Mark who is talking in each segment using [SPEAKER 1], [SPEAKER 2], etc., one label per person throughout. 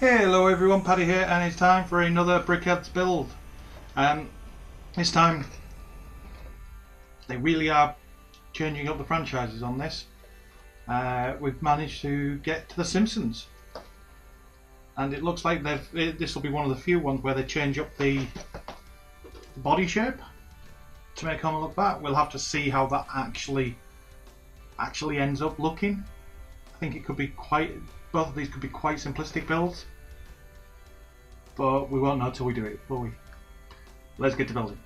[SPEAKER 1] Hello everyone, Paddy here, and it's time for another Brickheadz build. This time they really are changing up the franchises on this. We've managed to get to the Simpsons, and it looks like this will be one of the few ones where they change up the body shape to make Homer look back. We'll have to see how that actually ends up looking. I think it could be both of these could be quite simplistic builds, but we won't know till we do it, will we? Let's get to building.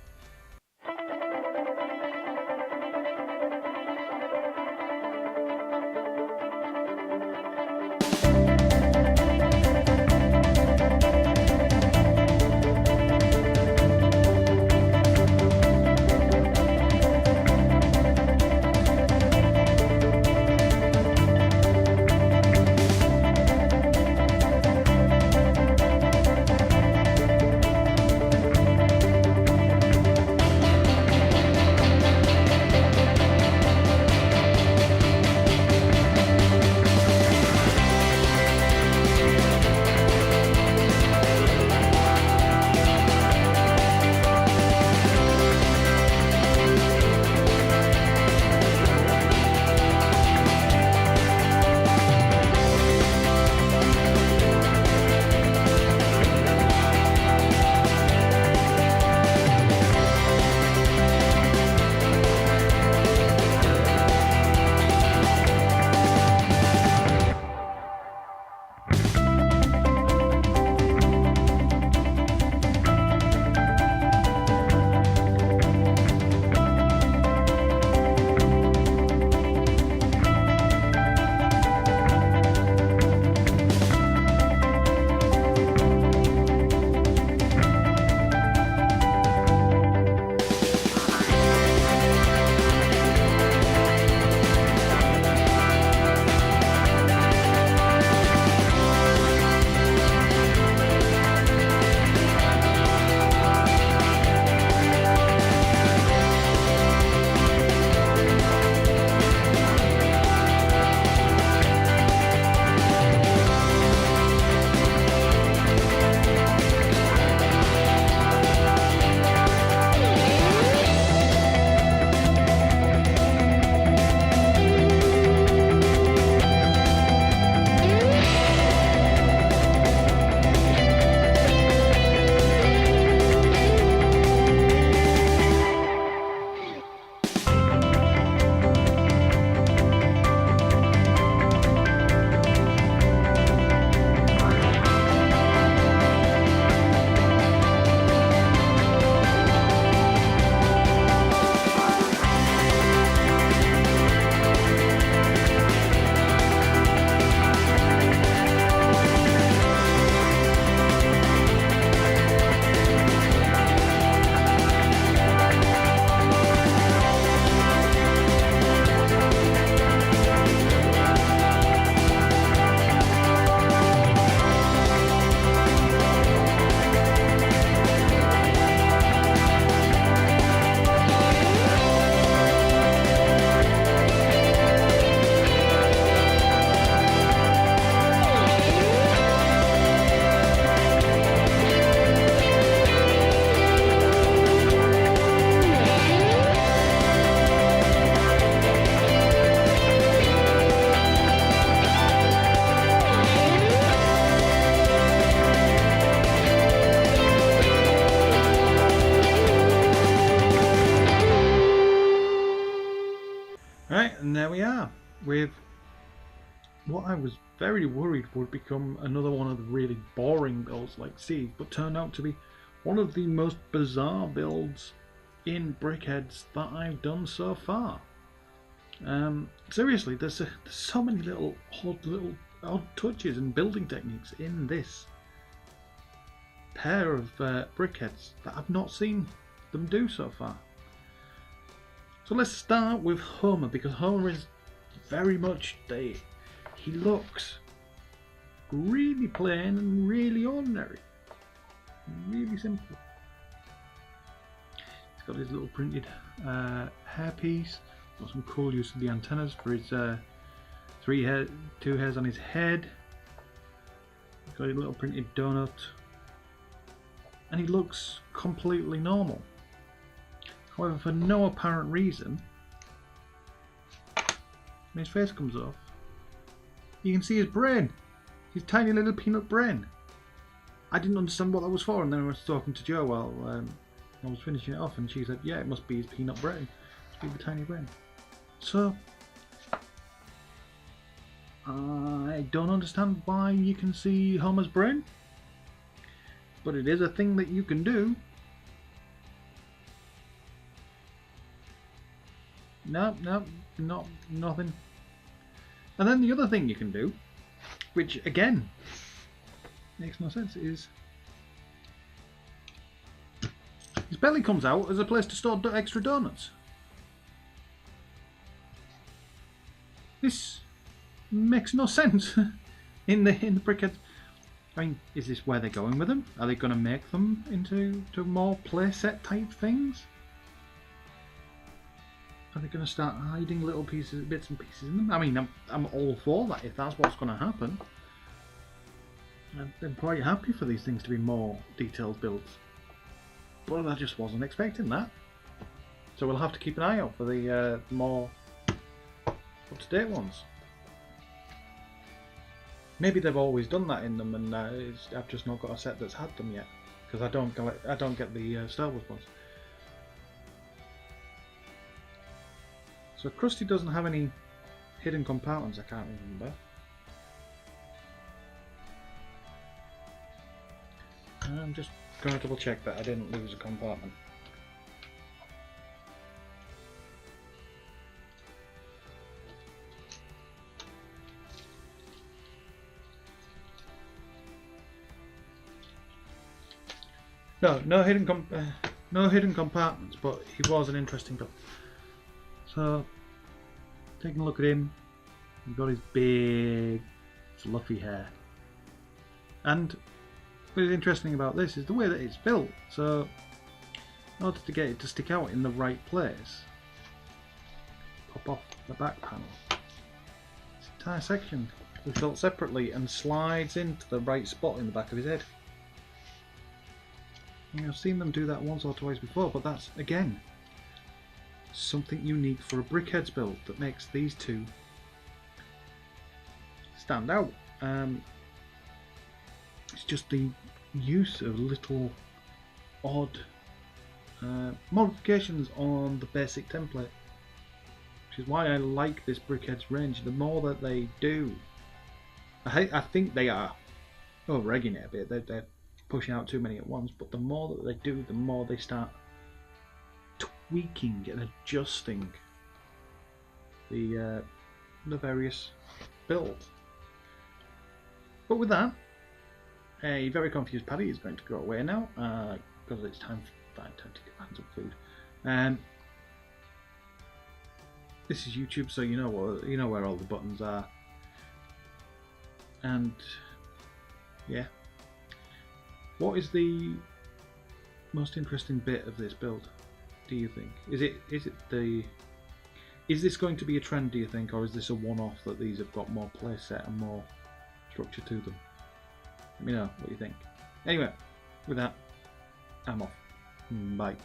[SPEAKER 1] Right, and there we are with what I was very worried would become another one of the really boring builds like Steve, but turned out to be one of the most bizarre builds in Brickheadz that I've done so far. Seriously, there's so many little odd touches and building techniques in this pair of Brickheadz that I've not seen them do so far. So let's start with Homer, because Homer is very much he looks really plain and really ordinary, really simple. He's got his little printed hairpiece, got some cool use of the antennas for his two hairs on his head. Got a little printed donut. And he looks completely normal. However, for no apparent reason, when his face comes off, you can see his brain. His tiny little peanut brain. I didn't understand what that was for, and then I was talking to Jo while I was finishing it off, and she said, yeah, it must be his peanut brain. It must be the tiny brain. So, I don't understand why you can see Homer's brain, but it is a thing that you can do. No, nothing. And then the other thing you can do, which again makes no sense, is his belly comes out as a place to store extra donuts. This makes no sense in the Brickheadz. I mean, is this where they're going with them? Are they going to make them into more playset type things? Are they going to start hiding little bits and pieces in them? I mean, I'm all for that if that's what's going to happen. I'm quite happy for these things to be more detailed builds. But I just wasn't expecting that. So we'll have to keep an eye out for the more up-to-date ones. Maybe they've always done that in them, and I've just not got a set that's had them yet, because I don't get the Star Wars ones. So Krusty doesn't have any hidden compartments, I can't remember. I'm just going to double check that I didn't lose a compartment. No hidden compartments, but he was an interesting build. So, taking a look at him, he's got his big, fluffy hair. And what is interesting about this is the way that it's built. So, in order to get it to stick out in the right place, pop off the back panel. This entire section is built separately and slides into the right spot in the back of his head. I've seen them do that once or twice before, but that's, again, something unique for a Brickheadz build that makes these two stand out. It's just the use of little odd modifications on the basic template, which is why I like this Brickheadz range. The more that they do, I think they are over-egging it a bit. They're pushing out too many at once, but the more that they do, the more they start tweaking and adjusting the various builds. But with that, a very confused Paddy is going to go away now because it's time to get some food. This is YouTube, so you know where all the buttons are, and yeah. What is the most interesting bit of this build, do you think? Is this going to be a trend, do you think, or is this a one-off that these have got more playset and more structure to them? Let me know what you think. Anyway, with that, I'm off. Bye.